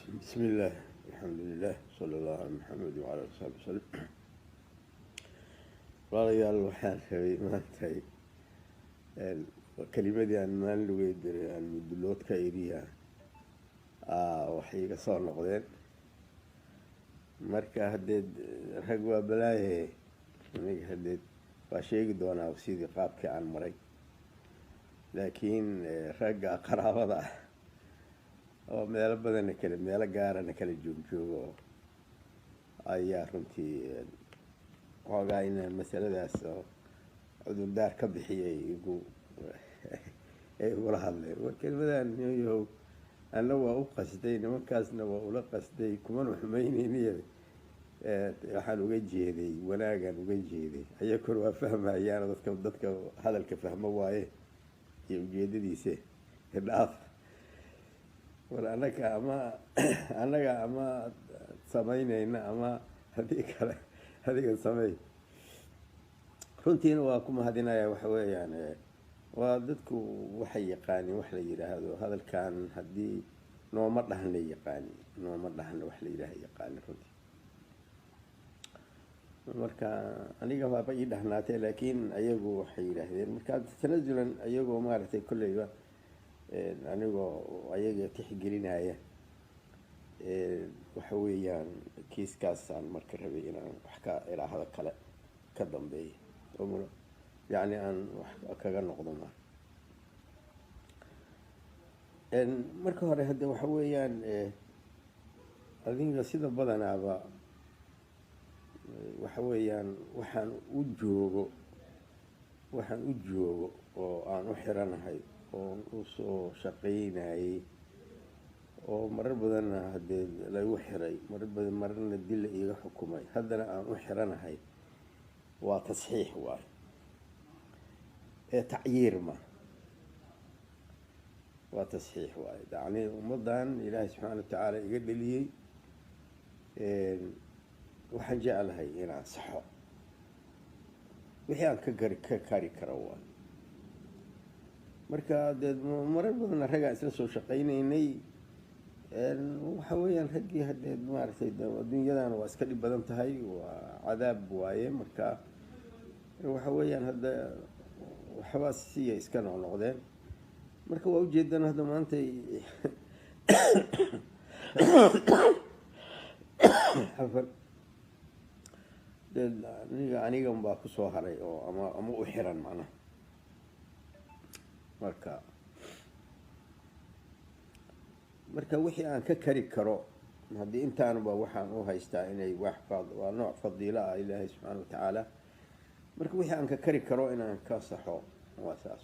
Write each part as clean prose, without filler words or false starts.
بسم الله الحمد لله صلى الله على محمد وعلى آله وصحبه وسلم. walaalayaal waxaan rabay maantay kelimadii aan maalin lagu diray aan muduloodka iriya waxay iga soo noqdeen marka haddeed rag waa balaaye aniga haddeed waa sheegi doonaa sidii qaabkii aan maray laakiin ragga qaraabada ah oo meelo badanna kale meelo gaarana kala joogjoogo ayaa runtii xoogaa inaan masaladaas oo cudurdaar ka bixiyay igula hadleen war kelimadaan yahow anna waa u qasday nimankaasna waa ula qasday kumana xumaynayniya waxaan uga jeeday wanaagaan uga jeeday ayakuna waa fahmayaana dadka hadalka fahmo waaye iyo ujeedadiise dhaaf war annaga ama samaynayna ama haddii kale adiga sameey runtiina waa ku mahadinaya waxa weeyaan waa dadku waxay yaqaaniin wax la yidhaahdo hadalkan haddii nooma dhahna yaqaani nooma dhahna wax la yidhaaha yaqaani runtii marka aniga waaba ii dhahnaatay laakiin ayagu waxay yidhaahdeen marka tanasulan ayagoo maaragtay kolleyba anigoo ayaga tixgelinaya waxa weeyaan kiiskaasaan marka rabay inaan wax ka ilaahada kale ka dambeeya yacni aan wax kaga noqdo marka hore hadda waxa weeyaan adiga sida badanaaba waxa weeyaan waxaan u joogo oo aan u xiranahay oo usoo shaqaynayay oo marar badanna haddee laygu xiray mararna dilla iiga xukumay haddana aan u xiranahay waa tasxiix waayo tacyiir ma waa tasxiix waayo yacni ummaddan ilaahay subxaana watacaala iga dheliyey waxaan jeclahay inaan saxo wixii aan ka kari karo waayo marka dee marar badanna raggaan isla soo shaqaynaynay waxa weeyaan raggii hadeed maaragtay adduunyadana waa iska dhib badan tahay waa cadaab waaye marka waxa weeyaan hadda waxbaa siya iska noqnoqdeen marka waa ujeedaan hadda maantay anigan baa kusoo haray oo ama u xiran macnaha marka wixii aan ka kari karo haddii intaanuba waxaan u haystaa inay waa nooc fadiilo ah ilaahay subxaana watacaala marka wixii aan ka kari karo inaan ka saxo waa saas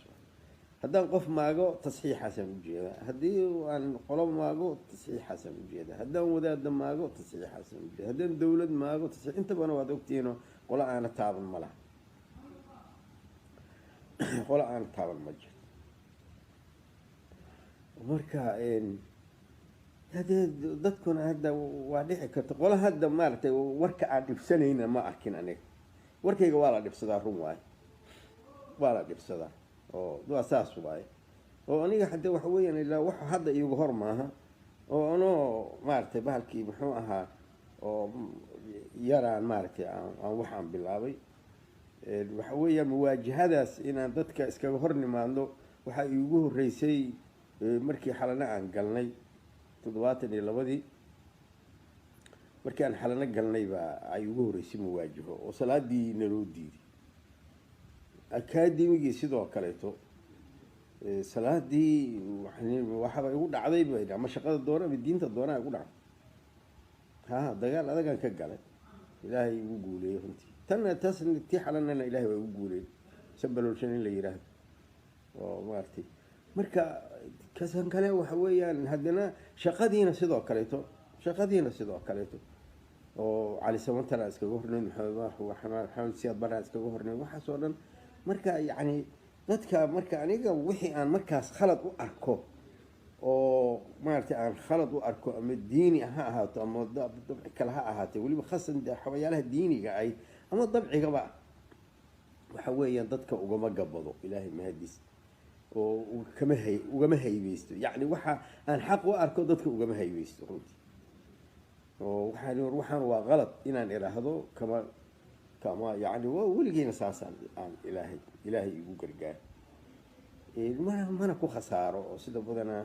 haddaan qof maago tasxiixaasaan ujeeda haddii aan qolo maago tasxiixaasaan ujeeda haddaan wadaada maago tasxiixaasaan ujeeda haddaan dawlad maago tasxiix intabana waad ogtihiino qolo aana taaban ma laha qolo aana taaban ma jirto marka hadee dadkuna hadda waa dhici karta qola hadda maaragtay warka aan dhibsanayna ma arkin aniga warkayga waa la dhibsadaa run waaye waa la dhibsadaa oo waa saas waaye oo aniga hadde waxa weeyaan ilaa wax hadda iigu hor maaha oo anoo maaragtay bahalkii muxuu ahaa oo yaraan maaragtay aan waxaan bilaabay waxa weeyaan muwaajahadaas inaan dadka iskaga hor nimaadno waxaa iigu horreysay markii xalana aan galnay 72 markii aan xalano galnay baa ay ugu horreysay muwaajaho oo salaadii naloo diiday akaademigii sidoo kaleeto salaadii waxaba igu dhacday bay ama shaqada doona ama diinta doonaa igu dhacday dagaal adagaan ka galay ilaahay igu guuleeyey runtii taasna tii xalanana ilaahay waa igu guuleeyey sabaloolshan in la yidhaahdo oo maaragtay marka kasan kale waxa weeyaan haddana shaqadiina sidoo kaleeto oo cali samantara iskaga hornayn maxamed siyaad barra iskaga hornayn waxaasoo dhan marka yacni dadka marka aniga wixii aan markaas khalad u arko oo maaragtay aan khalad u arko ama diini ha ahaato ama dabci kale ha ahaatee weliba khasan xawayaalaha diiniga ay ama dabcigaba waxa weeyaan dadka ugama gabado ilaahay mahadiis oo ugama haybeysto yacni waxa aan xaq u arko dadka ugama haybeysto runtii waxaan waa qalad inaan idhaahdo kama yani weligiina saasaan aan ilaahay igu gargaar mana ku khasaaro oo sida badanaa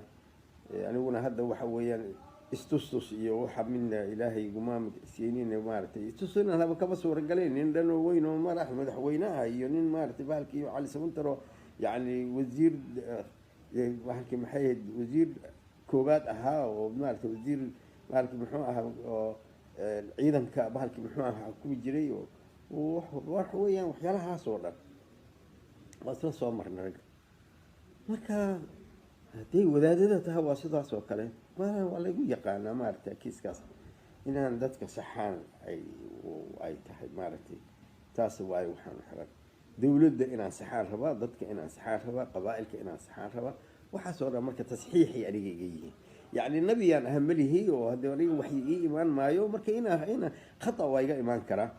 aniguna hadda waxa weeyaan istustus iyo waxa midna ilaahay iguma siinin maaragtay istustusna haba kama suuragalayn nin dhan oo weyn oo madaxweynaha iyo nin maaragtay bahalkii cali samantaro yani wasiir bahalkii maxay ahayd wasiir koobaad ahaa oo maaragtay wasiir bahalkii muxuu ahaa oo ciidanka bahalkii muxuu ahaa xukumi jiray oo wax weeyaan waxyaalahaas oo dhan waa isla soo marnay ragga marka hadday wadaadada tahay waa sidaas oo kale waa lagu yaqaanaa maaragtay kiiskaas inaan dadka saxaan ay tahay maaragtay taas waayo waxaan xiran dawladda inaan saxaan rabaa dadka inaan saxaan rabaa qabaa'ilka inaan saxaan rabaa waxaas oo dhan marka tasxiixi aniga iga yihiin yacni nabiyaan ahamalihi oo haddii aniga wax ii imaan maayo marka ina khata waa iga imaan karaa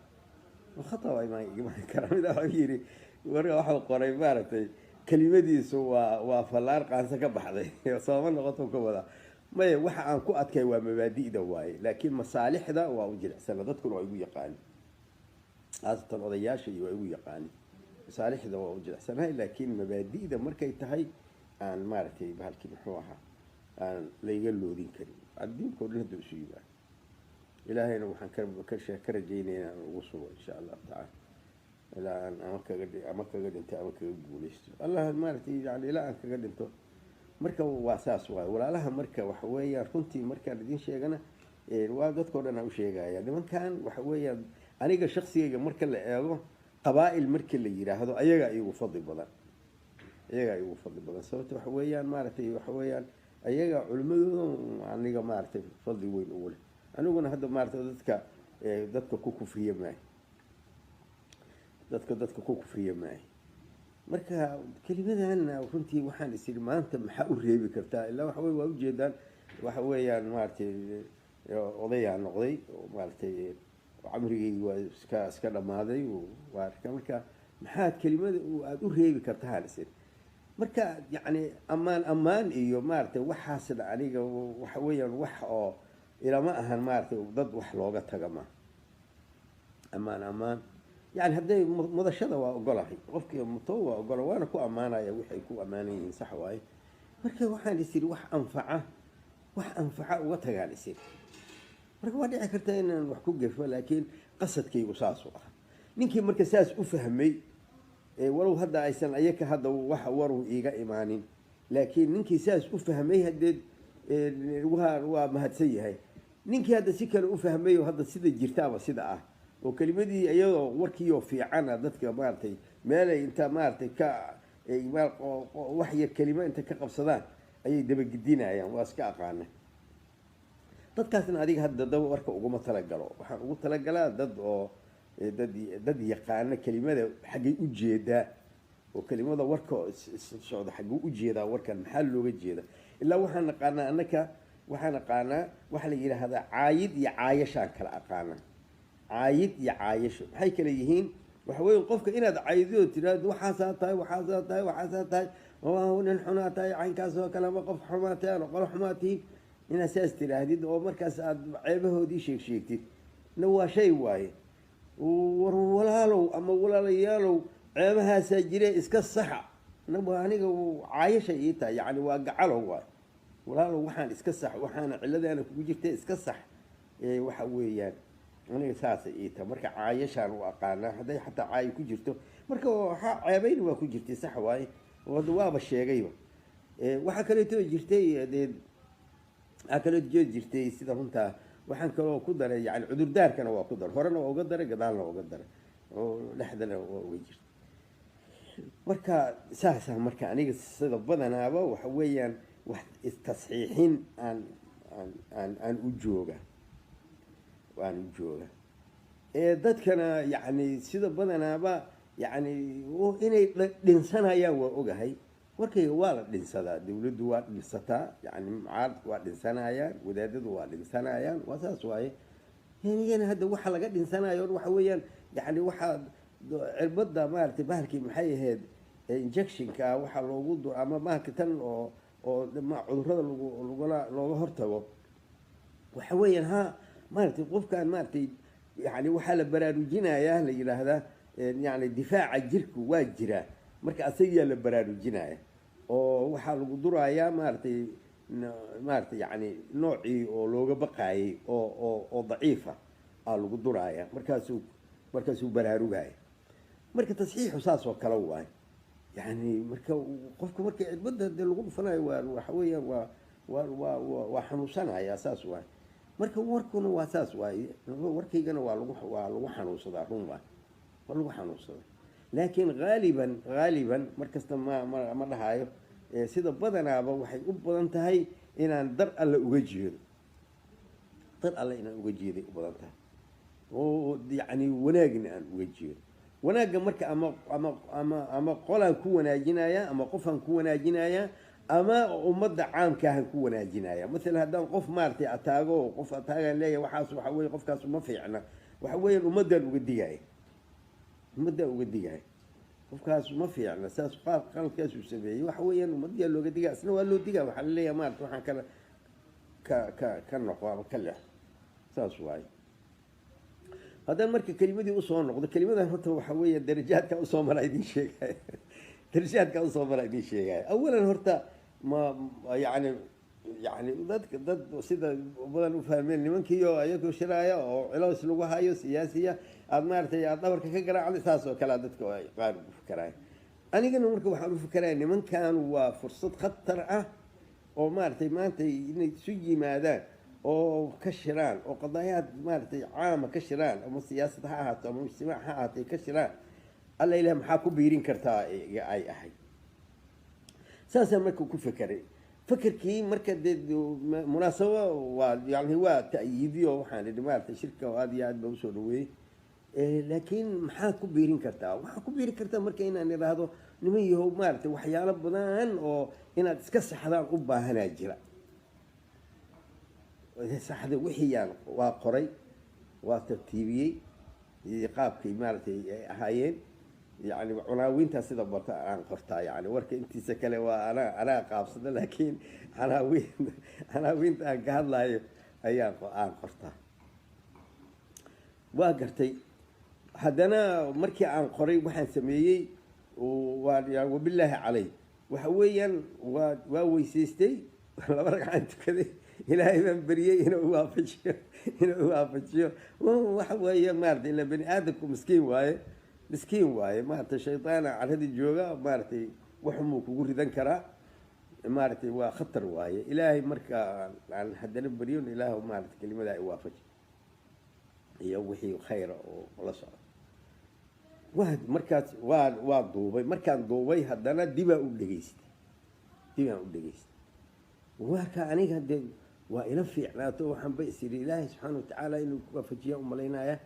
khata waa imaan karaa mid waxaa yidhi marka waxuu qoray maaragtay kelimadiisu waa fallaar qaansa ka baxday sooma noqoto ka wada maya waxa aan ku adkay waa mabaadi'da waaye laakiin masaalixda waa u jilicsana dadkuna waa igu yaqaani haasatan odayaasha iyo waa igu yaqaani masaalixda waa u jilicsanahay laakiin mabaadi'da markay tahay aan maaragtay bahalkii muxuu ahaa aan layga loodin karin adduunka o dhan hadda isu yimaan ilaahayna waxaan ka rajaynaya inaan ugu sugo insha allahu tacaala ilaa aan ama kaga dhinto ama kaga guulaysto allah maaragtay yani ilaa aan kaga dhinto marka waa saas waayo walaalaha marka waxa weeyaan runtii markaan idin sheegana waa dadkao dhan aan u sheegaya nimankan waxa weeyaan aniga shaksigayga marka la eego qabaa'il marka la yidhaahdo ayagaa igu fadli badan sababta waxa weeyaan maaragtay waxa weeyaan ayaga culimadooda aniga maaragtay fadli weyn ugu leh aniguna hadda maaragtay dadka ku kufriye maayo dadka ku kufriye maayo marka kelimadan runtii waxaan is iri maanta maxaa u reebi kartaa ilaa waxa wey waa ujeedaan waxa weeyaan maaragtay odayaa noqday oo maaragtay camrigeygi waa iska dhammaaday marka maxaad kelimada aada u reebi kartaa aan is iri marka yacni ammaan iyo maaragtay waxaasna aniga waxa weeyaan wax oo ilama ahan maaragtay dad wax looga taga ma ammaan يعني هذي مدشدة وقلها قفك مطوع وقلها وأنا كو أمانة يا وحي كو أمانة صح واي مركز واحد يصير وح أنفعه وتجعل يصير مركز واحد عكرتين وحكو جف ولكن قصة كي وصاصوا نينكي مركز ساس أفهمي ولو هذا عيسان أيك هذا وحوروا إيجا إيمانين لكن نينكي ساس أفهمي هدد وما هتسيه هاي نينكي هذا سكر أفهمي وهذا سيد الجرتابة سيد وكلمتي أيضا وركيو في عنا ذاتك مارتي مالي أنت مارتي وحي الكلمة أنت كقبصدان أي دب جدينا يعني واسكاق عنه ضدكاسنا هذيك هذا دو ورك وقوم تلقلوا وقوم تلقلا ضد يقعنا كلمة حاجة أجيدا وكلمة ورك السعود حاجة أجيدا ورك المحل وجيدا إلا وحنا قانا أنك وحنا قانا وحنا يجي هذا عايد يعايش عن كلا قانا عايد يعايش هاي كليهين وحوي قفك إن هذا عايدو تراد وحاساتاي وهو نحناتاي عين كاسو كلام قف حماتان وقال حماتي إن أساس تراديد ومركز عيبه دي شيكتي نوا شيء واي ولا لو أما ولا ليالو عيبها سجري إسك الصحة نبغى هنيك عايش يتا يعني واقعله واي ولا لو وحان إسك الصح وحان علده أنا وجبت إسك الصح وحوي يعني أنا أساس إيتا مركا عايشان وأقانا هذا حتى عاي كجرتو مركا عيبين وكجرتي صح واي ودواب الشيء غيبه وحكلته جرتي أكلت جرتي سيدا هنتا وحن كانوا قدر يعني عذر دار كانوا قدر هرنا وقدر قدالنا وقدر ولحدنا وجرت مركا ساسا مركا أنا سيدا بدنا أبا وحويا تصحيحين عن وجوغا وأنا جوجا dadkana يعني sida badanaaba يعني inay dhinsana ayaa waa ogahay warkayga waa la dhinsadaa dawladdu waa dhinsataa يعني mucaarad waa dhinsanayaan wadaadadu waa dhinsanayaan waa saas waaye yani hadda waxa laga dhinsanayo waxa weeyaan يعني waxa cirbada maartay bahalkii maxay ahayd injectionka waxa loogu dur ama bahalka tan oo cudurrada looga hortago waxa weeyaan maaragtay qofkaan maaragtay yani waxaa la baraarujinayaa la yidhaahdaa yani difaaca jirku waa jiraa marka asagiyaa la baraarujinaya oo waxaa lagu durayaa maaragtay yani noocii oo looga baqaayay oo daciifa aa lagu duraaya markaasuu baraarugaya marka tasxiixu saas oo kale waay yani marka qofka marka cirbada dee lagu dhufanayo waxa weeyaan waa xanuunsanaya saas waay marka warkuna waa saas waaye warkaygana waa lagu xanuunsadaa run waay waa lagu xanuunsadaa laakiin haaliban markasta ma dhahayo sida badanaaba waxay u badan tahay inaan dar alle uga jeedo dar alle inaan uga jeeday u badan tahay oo yani wanaagna aan uga jeedo wanaagga marka ama qolaan ku wanaajinaya ama qofaan ku wanaajinaya ama ummadda caamkaahan ku wanaajinaya maalan haddaan qof maaragtay ataago qof ataagaan leeyahay waxaas waxa weye qofkaas uma fiicna waxa weeyaan ummaddaan uga digaya qofkaas ma fiicna saas qaladkaasuu sameeyey waxa weeyaan ummaddiyaa looga digaa isna waa loo digaa waxaa la leeyahay maarata waxaan ka noqo ama ka leexo saas waaye haddaan marka kelimadii usoo noqdo kelimadan horta waxa weeya darajaadka usoo mara idin sheegaya awalan horta yani dad sida badan u fahmeen nimankiioo ayagoo shiraaya oo cilows lagu hayo siyaasiya aad maaragtay aad dhabarka ka garaacday saas oo kalea dadka qaar ugu fikeraaya anigana marka waxaan u fikeraya nimankan waa fursad khatar ah oo maaragtay maanta inay isu yimaadaan oo ka shiraan oo qadaayaad maaragtay caama ka shiraan ama siyaasad ha ahaato ama ijtimaac ha ahaatay ka shiraan alla ilaah maxaa ku biirin kartaa ay ahayd saasaan marka ku fekeray fekerkii marka dee munaasabo waa ta'yiidiyo waxaan idhi maaragtay shirka aad iyo aad baa usoo dhaweeyey laakiin maxaad ku biirin kartaa waxaa ku biirin kartaa marka inaan idhaahdo niman yahow maaragtay waxyaalo badan oo inaad iska saxdaan u baahanaa jira saxda wixiyaan waa qoray waa tartiibiyey qaabkay maaragtay ay ahaayeen yani cunaawiintaa sida barta aan qortaa yani warka intiisa kale waa anaa qaabsada laakiin canaawiinta aan ka hadlayo aan qortaa waa gartay haddana markii aan qoray waxaan sameeyey wabilaahi calay waxa weeyaan waa weysaystay 2 ragcaan tukaday ilaahay baan beriyey inuu waafajiyo waxa weeye maaragtay ila bani aadamku miskiin waaye maaragtay shaydaana caradii jooga maaragtay waxumuu kugu ridan karaa maaragtay waa khatar waaye ilaahay marka aan haddana beriyon ilaahu maaragtay kelimadaa i waafaji iyo wixii khayra oo la socdo markaas waa duubay markaan duubay haddana dibaan u dhegaystay warka aniga dee waa ila fiicnaato waxaanba isiri ilaahay subxaana watacaala inuu ku waafajiya umalaynaya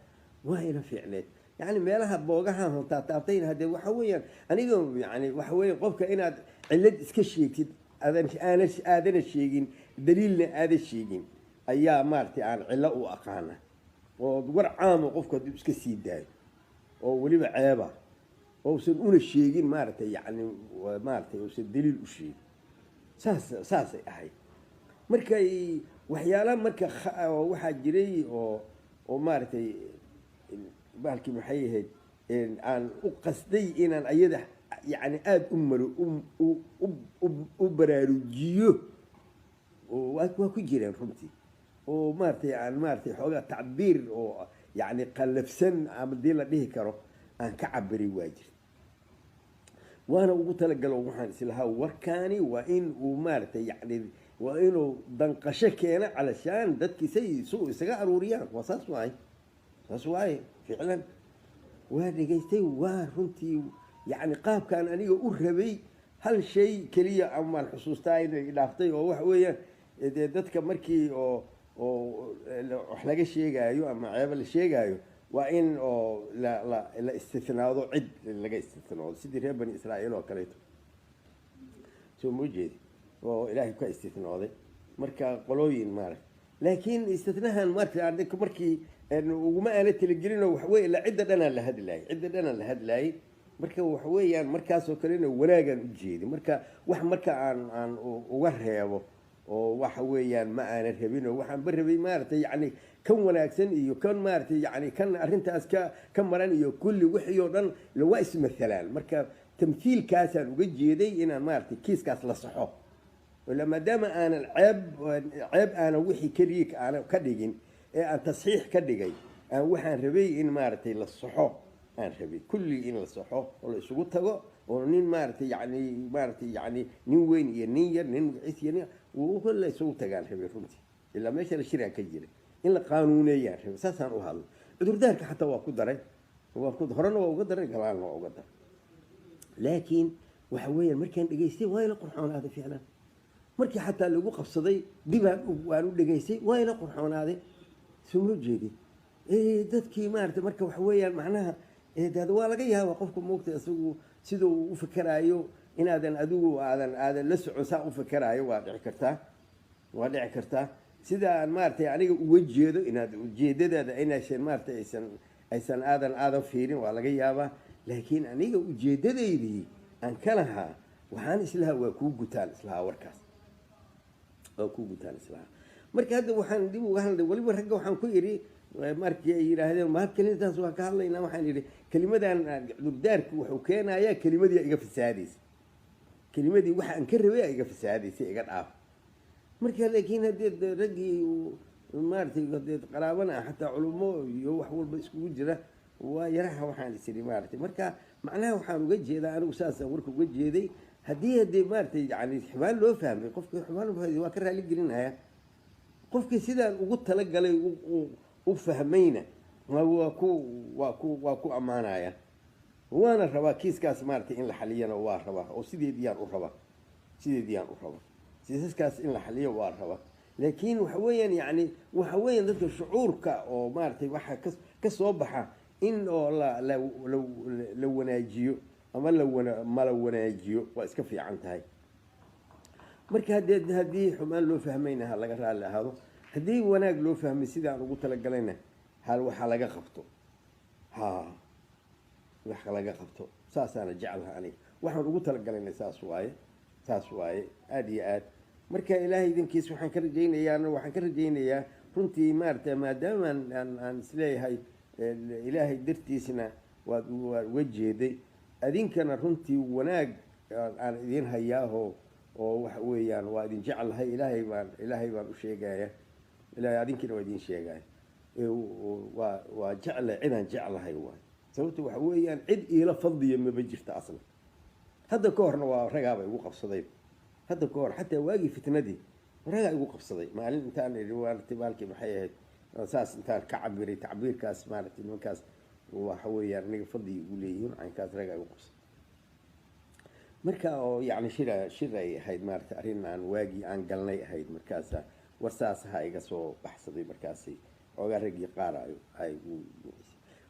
waa ila fiicneed yani meelaha boogahaan hontaa taabtayna haddee waxa weeyaan aniga yani waxa weeya qofka inaad cillad iska sheegtid aadana sheegin daliilna aada sheegin ayaa maaragtay aan cillo u aqaana oo war caamo qofku hadduu iska sii daayo oo weliba ceeba ousan una sheegin maaragtay yani maaragtay uusan daliil u sheegin saasay ahayd markay waxyaala marka waxaa jiray oo maaragtay baalkii maxay ahayd aan u qasday inaan ayada yani aada u baraarujiyo waa ku jireen runtii oo maaragtay aan maaragtay xoogaa tacbiir oo yani qallafsan ama dii la dhihi karo aan ka cabiray waa jirta waana ugu talagalo waxaan islahaa warkaani waa in uu maaragtay yani waa inuu danqasho keeno calashaan dadkiisay isaga aruuriyaan waa saas waaye ficlan waa dhegaystay waa runtii yani qaabkaan aniga u rabay hal shay keliya amaan xusuustaa inay dhaaftay oo waxa weeyaan dee dadka markii oo wax laga sheegaayo ama ceebo la sheegaayo waa in oo la istinaado cid laga istinaado sidii reer bani israa'iil oo kaleeto soo ma jeedi oo ilaahay ka istinaaday marka qolooyin maaragtay laakiin istinahan markii uguma aana talagelinoo wax weeye la cidda dhanaan la hadlaayay marka waxa weeyaan markaasoo kalena wanaagaan u jeedi marka wax marka aan uga reebo oo waxa weeyaan ma aanan rabin oo waxaan ba rabay maaragtay yacni kan wanaagsan iyo kan maaragtay yacni kan arrintaas ka maran iyo kulli wixii oo dhan waa ismathalaan marka tamthiilkaasaan uga jeeday inaan maaragtay kiiskaas la saxo wala maadaama aanan ceeb aanan wixii keliya aanan ka dhigin ee aan tasxiix ka dhigay waxaan rabay in maaragtay la saxo aan rabay kulli in la saxo oo la isugu tago oo nin maaragtay yacni nin weyn iyo nin yar nin magaciis iyo nin uu la isugu tagaan rabay runtii ilaa meesha la shiraan ka jiray in la qaanuuneeyaan rabay saasaan u hadlo cudurdaarka xataa waa ku daray horena waa uga daray galaalna waa uga daray laakiin waxa weeyaan markaan dhegaystay waa ila qurxoonaaday ficlan markii xataa lagu qabsaday dibaan waan u dhegaystay waa ila qurxoonaaday soo jeedi dadkii maaragtay marka waxa weeyaan macnaha waa laga yaabaa qofka moogta isagu siduu u fikiraayo inaadan adigu aadan la socon saa u fikiraayo waa dhici kartaa sida aan maaragtay aniga uga jeedo inaad ujeedadaada inaysan maaragtay aysan aadan fiirin waa laga yaabaa laakiin aniga ujeedadaydii aan ka lahaa waxaan islahaa waa kuu gutaan islahaa warkaas waa kuu gutaan islahaa marka hadda waxaan dib uga hadlay weliba ragga waxaan ku idhi markii ay yidhaahdeen ma kelimadaas waa ka hadlaynaa waxaan idhi kelimadan cudurdaarku wuxuu keenayaa kelimadii iga fasaadaysa kelimadii waxa aan ka rabay iga fasaadaysa iga dhaaf marka laakiin haddii raggii maaragtay haddii qaraabana xataa culummo iyo wax walba iskugu jira waa yaraha waxaan isiri maaragtay marka macnaha waxaan uga jeedaa anigu saasaan warka uga jeeday haddii maaragtay yani xumaan loo fahmay qofkii xumaan loo fahmay waa ka raali gelinaya qofkii sidaan ugu talagalay u fahmayna waa ku ammaanaya waana rabaa kiiskaas maaragtay in la xaliyana waa rabaa oo sideediyaan u rabaa kiisaskaas in la xaliyo waa rabaa laakiin waxa weeyaan yani waxa weeyaan dadka shucuurka oo maaragtay waxa ka soo baxa in oo la wanaajiyo ama mala wanaajiyo waa iska fiican tahay marka haddii xumaan loo fahmayna ha laga raalli ahaado haddii wanaag loo fahmay sidaan ugu talagalayna waxa laga qabto wax laga qabto saasaana jeclaha aniga waxaan ugu talagalayna saas waaye aada iyo aad marka ilaahay idinkiis waxaan ka rajaynayaa runtii maaragtay maadaama aan isleeyahay ilaahay dartiisna waad uga jeeday adinkana runtii wanaag aan idin hayaaho oo waxa weeyaan waa idin jeclahay ilaahay baan u sheegaya ilaahay adinkina waa idin sheegaya waa jecla cidaan jeclahay waay sababta waxa weeyaan cid iila fadliya maba jirta aslan hadda ka horna waa ragaaba igu qabsaday hadda ka hor xataa waagii fitnadii ragaa igu qabsaday maalin intaan idhi maaragtay baalkii maxay ahayd saas intaan ka cabiray tacbiirkaas maaragtay nimankaas waxa weeyaan aniga fadli igu leeyihiin caynkaas ragaa igu qabsaday marka oo yacni shir ay ahayd maaragtay arrin aan waagii aan galnay ahayd markaasa warsaas ha iga soo baxsaday markaasi oogaa raggii qaar ay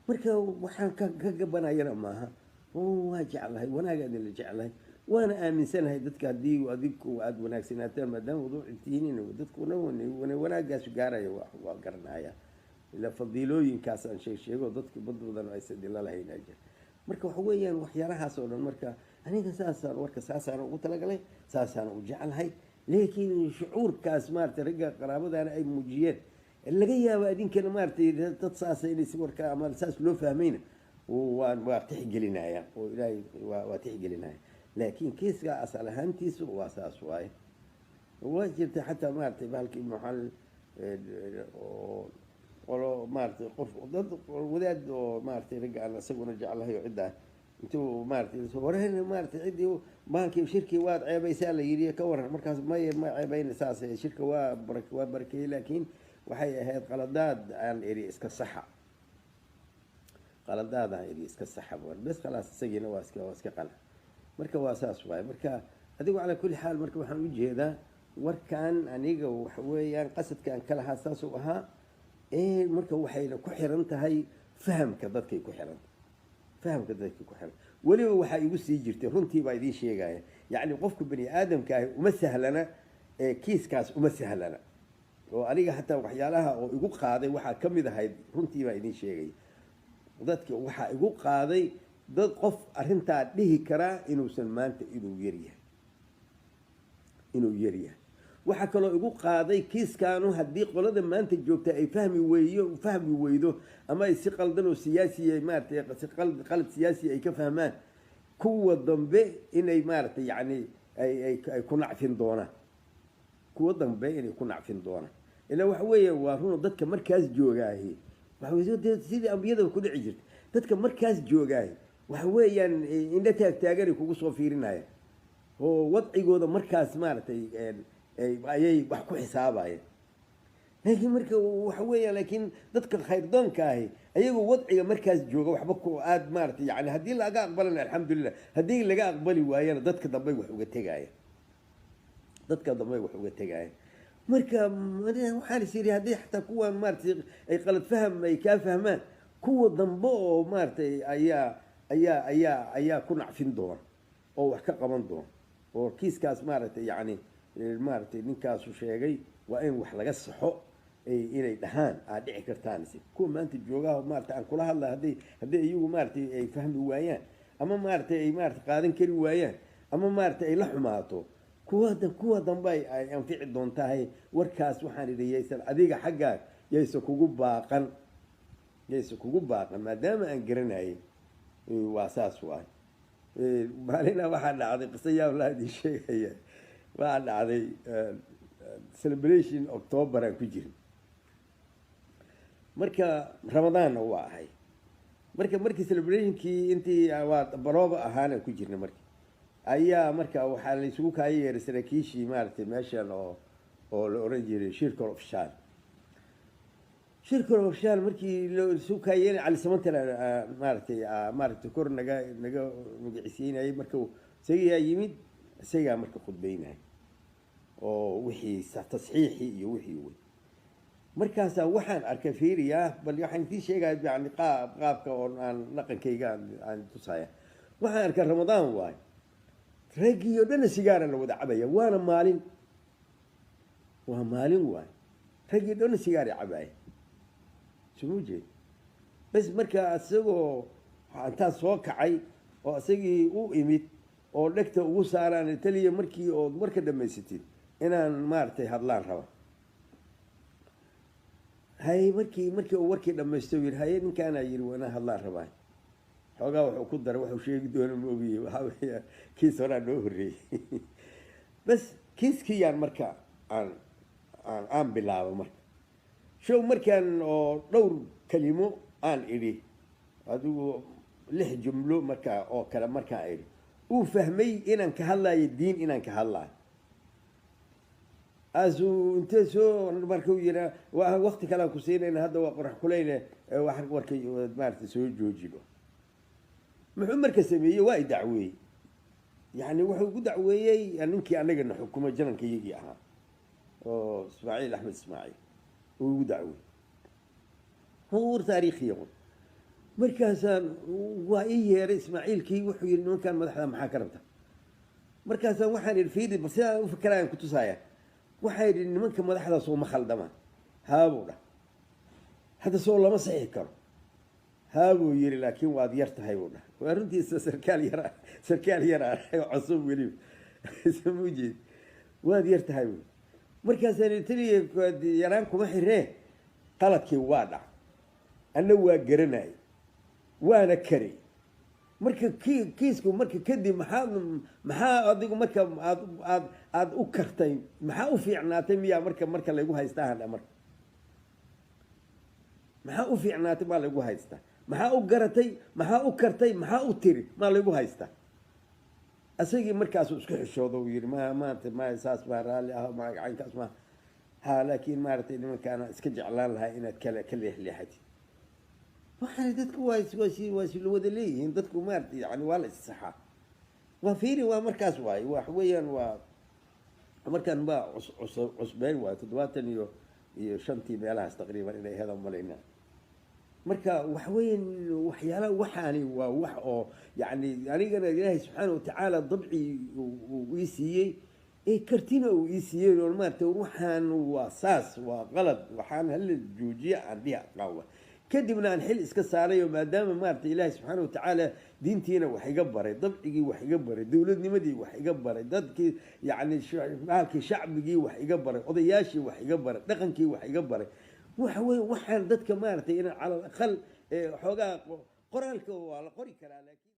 marka waxaan ka gabanayana maaha waa jeclahay wanaagaadin la jeclahay waana aaminsanahay dadka haddii adigu aada wanaagsanaataan maadaama waduucitihiin dadkuna wanaagaas gaaraya waa garanaya ilaa fadiilooyinkaas aan sheego dadka badbadan aysan dhila lahayn ajir marka waxa weeyaan waxyaalahaas oo dhan marka aniga saasaan ugu talagalay saasaan u jeclahay laakiin shucuurkaas maaragtay ragga qaraabadaana ay muujiyeen laga yaabo adinkana maaragtay dad saasa inay si warka ama saas loo fahmayna waa tixgelinaya oo ilaahay waa tixgelinaya laakiin kiiska asal ahaantiisu waa saas waaye waa jirta xataa maaragtay bahalka ibnu xal qolo maaragtay qof dad wadaad oo maaragtay ragga aan isaguna jeclahay oo ciddaa intuu maaragtay horena maaragtay ciddii bahalkii shirkii waad ceebaysaa la yidhi ka waran markaas ma ceebayna saas shirka waa barakeeyey laakiin waxay ahayd qaladaad aan eri iska saxa bes khalaas isagiina waa iska qala marka waa saas waaye marka adigu calaa kulli xaal marka waxaan u jeedaa warkan aniga waxa weeyaan qasadka aan ka lahaa saasuu ahaa marka waxayna ku xiran tahay fahamka dadkay ku xiran weliba waxaa igu sii jirtay runtii baa idiin sheegaya yacni qofka bani aadamka ahi uma sahlana kiiskaas uma sahlana oo aniga hataa waxyaalaha oo igu qaaday waxaa ka mid ahayd runtii baa idiin sheegay dadka waxaa igu qaaday dad qof arrintaa dhihi karaa inuusan maanta inuu yaryahay waxa kaloo igu qaaday kiiskaanu haddii qolada maanta joogta ay fahmi weydo ama ay si qaldan oo siyaasi maaragtay si qalad siyaasi ay ka fahmaan kuwa dambe inay maaragtay yacni ay ku nacfin doonaan kuwa dambe inay ku nacfin doonaan ilaa waxa weeye waa run dadka markaas joogaahi waxa weeye sidii ambiyada ku dhici jirtay dadka markaas joogaahi waxa weeyaan indha taagtaaganay kugu soo fiirinayaan oo wadcigooda markaas maaragtay ayay wax ku xisaabayeen laakiin marka waxa weeyaan laakiin dadka khayrdoonka ahi ayagoo wadciga markaas jooga waxba ku aad maaragtay yani haddii laga aqbalana alxamdulilah haddii laga aqbali waayana dadka dambe wax uga tegaya marka waxaan is yidhi haddii xataa kuwan maaragtay ay qalad faham ay kaa fahmaan kuwa dambe oo maaragtay ayaa ku nacfin doona oo wax ka qaban doona oo kiiskaas maaragtay yani maaragtay ninkaasu sheegay waa in wax laga saxo inay dhahaan aad dhici kartaan kuwa maanta joogaha maaragtay aan kula hadla haddii iyagu maaragtay ay fahmi waayaan ama maaragtay ay maaragtay qaadan kari waayaan ama maaragtay ay la xumaato kuwa dambe ay anfici doontahay warkaas waxaan idhi yaysan adiga xaggaa yaysa kugu baaqan maadaama aan garanayay waa saas waay maalina waxaa dhacday qiso yaabla idin sheegaya waxaa dhacday celebration october aan ku jirin marka ramadaanna waa ahay markii celebrationkii intii waa barooba ahaanaan ku jirnay marka ayaa marka waxaa la isugu kaaya yeeray saraakiishii maaragtay meeshan oo la oran jiray shirkal ofshaal markii la isugu kaaya yeeray cali samantala maaragtay kor naga magiciisiinayay marka isagaa yimid isagaa marka khudbaynaya oo wixii tasxiixii iyo wixii wey markaasaa waxaan arkay fiiriyaa bal waxaan idiin sheegaya yani qaabka oo aan dhaqankayga aan tusaya waxaan arkay ramadaan waayo raggii oo dhanna sigaara la wada cabaya waana maalin waayo raggii dhanna sigaara cabaya suma jeed bas marka isagoo intaas soo kacay oo isagii u imid oo dhegta ugu saaraan taliya markii ood marka dhamaysatid inaan maaragtay hadlaan raba hay markii uu warkii dhamaysto yidhi haye ninkaanaa yidhi waa inaan hadlaan rabaa xoogaa wuxuu ku daray waxuu sheegi doona ma ogiyey waxaa weeya kiis horaa noo horreeyey bas kiiskiyaan marka aan bilaabo marka show markaan oo dhowr kelimo aan idhi adigu 6 jumlo markaa oo kale markaan idhi uu fahmay inaan ka hadlayo diin inaan ka hadlayo asuu intee soo markuu yidhaa waqti kale aan ku siinayna hadda waa qorax kuleyne warkay maaragtay soo joojibo muxuu marka sameeyey waa i dacweeyey yani wuxuu ku dacweeyey ninkii anagana xukumo jananka iyagii ahaa oo ismaaciil axmed ismaaciil uu igu dacweeyey war taariikhiya qor markaasaan waa ii yeeray ismaaciilkii wuxuu yidhi nimankan madaxda maxaa ka rabta markaasaan waxaan idhi fiidi bal sidaa u fakarayaan ku tusaaya waxaa yidhi nimanka madaxdaas oo ma khaldamaan haabuu dhah hadda soo lama saxi karo haabuu yidhi laakiin waad yar tahay buu dhah waa runtiisa sarkaal yar oo cusub weliba sama ujeed waad yar tahay buu markaasaan taliya yaraan kuma xiree qaladkii waa dhac anna waa garanay waana karay marka kiisku marka kadib maxaa adigu marka aad u kartay maxaa u fiicnaatay miyaa marka lagu haystaa hadha marka maxaa u fiicnaatay maa lagu haystaa maxaa u garatay maxaa u kartay maxaa u tiri maa lagu haystaa asagii markaasuu isku xishooda uu yidhi maanta ma saas maa raalli ah magacaynkaas ma ha laakiin maaragtay nimankaana iska jeclaan lahaa inaad ka leexleexatid waxaana dadku waa si wada leeyihiin dadku maaragtay yani waa la issaxaa waa fiiri waa markaas waaye wax weeyaan waa markaan baa cusbeyn waayo 75 meelahaas taqriiban inay hedan malayna marka wax weeyaan waxyaalaha waxaani waa wax oo yani anigana ilaahay subxaana watacaala dabci uu ii siiyey kartina uu ii siiyey oo maaragtay waxaan waa saas waa qalad waxaan hala joojiya aan dhihi aqaawa kadibna aan xil iska saarayo maadaama maarata ilaahay subxaana watacaala diintiina wax iga baray dabcigii wax iga baray dowladnimadii wax iga baray dadkii yacni maalkii shacbigii wax iga baray odayaashii wax iga baray dhaqankii wax iga baray waxa weye waxaan dadka maaragtay inaan cala alaqal xoogaa qoraalka waa la qori karaa laakiin